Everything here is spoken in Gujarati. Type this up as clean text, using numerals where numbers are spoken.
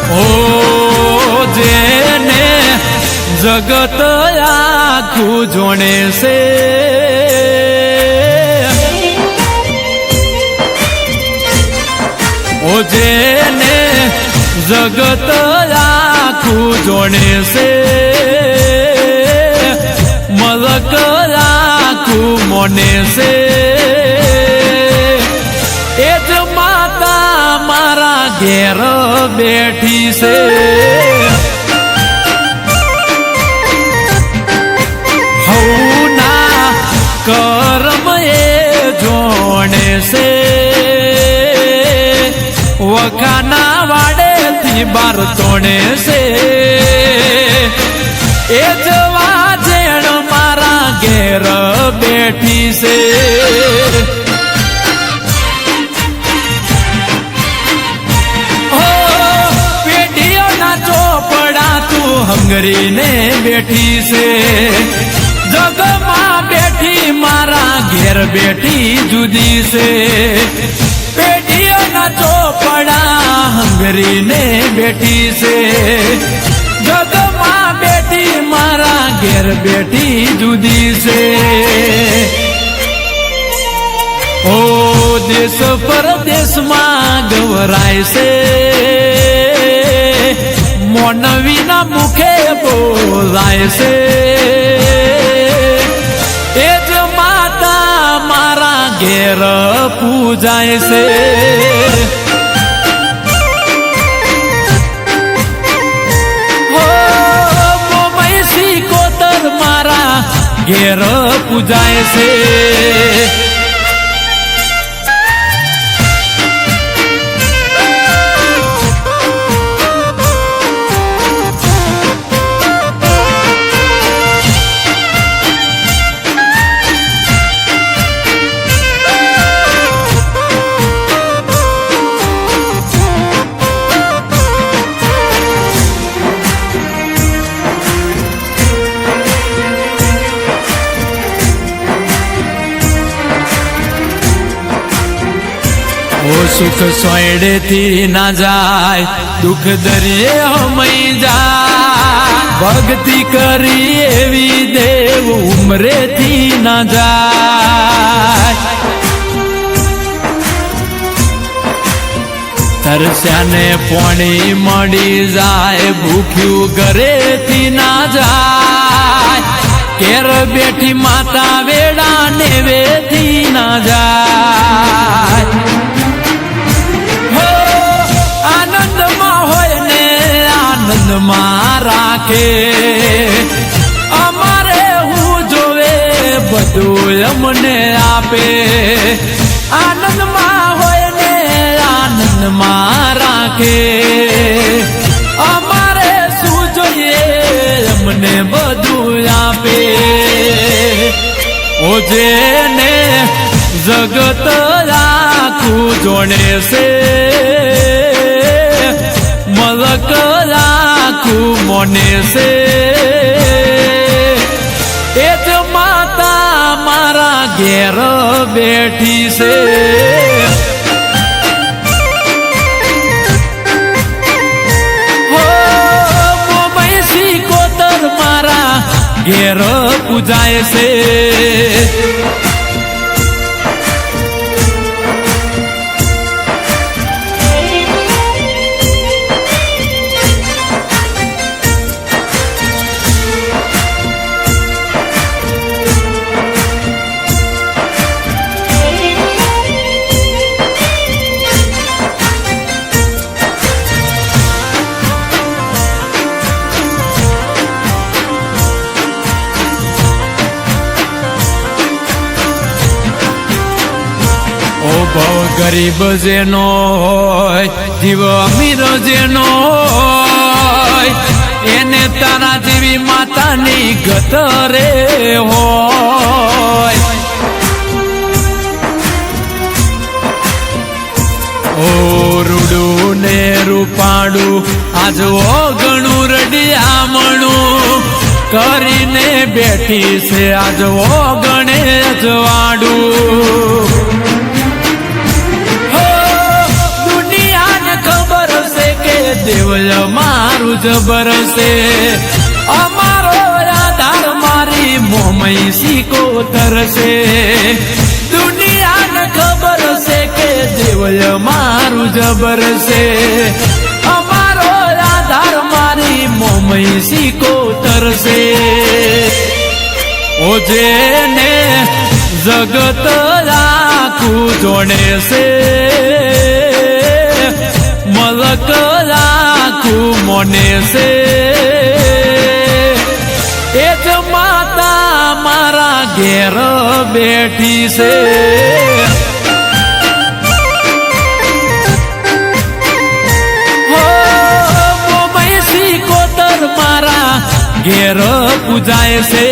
ઓ જેને જગત આખું જોણે છે, ઓ જેને જગત આખું જોણે છે, મલક આખું મોને છે, એ જ માતા મારા ઘેર બેઠી છે. હવના કરમ એ જોણે છે, વખાના વાડેથી બાર તોણે છે, એ જ વાજેણ મારા ઘેર બેઠી છે. હંગરીને બેઠી છે, જગમાં બેઠી મારા ઘેર બેઠી જુદી છે. પેઢીઓના ચોપડા હંગરીને બેઠી છે, જગમાં બેઠી મારા ઘેર બેઠી જુદી છે. ઓ દેશ પરદેશમાં ગવરાય છે, મોનવીના મુખે બોલાય છે, એ જ માતા મારા ઘેર પૂજાય છે. હો મૈસી કોતર મારા ઘેર પૂજાય છે. ઓ સુખ સોયડેથી ના જાય, દુઃખ દરિયે હમઈ જાય, ભક્તિ કરી એવી દેવ ઉમરેથી ના જાય. તરસ્યાને પોણી મળી જાય, ભૂખ્યું ઘરેથી ના જાય, કેર બેઠી માતા વેડા નેવેથી ના જાય. આનંદમાં રાખે અમારે હું જોવે બધું અમને આપે. આનંદમાં હોય ને આનંદમાં રાખે, અમારે શું જોઈએ અમને બધું આપે. ઓ જેને જગત આખું જોણે છે, મલક આખું મોને છે, એ જ માતા મારા ઘેર બેઠી છે. હો મૈસી કોતર મારા ઘેર પૂજાય છે. ગરીબ જેનો હોય, જીવ અમીર જેનો હોય, એને તારા જેવી માતાની ગતરે હોય. ઓ રૂડું ને રૂપાડું આજ ઓગણું રડિયામણું કરીને બેઠી છે, આજ ઓગણે અજવાડું. દેવ દેવળ મારું જબર છે અમારો આધાર મારી મોમઈ સિકોતર છે દુનિયાને ખબર છે કે દેવળ મારું જબર છે અમારો આધાર મારી મોમઈ સિકોતર છે ઓ જેને જગત આખું જોડે છે મલક આખું મોને છે એ જ માતા મારા ઘેર બેઠી છે ઘેર પૂજાય છે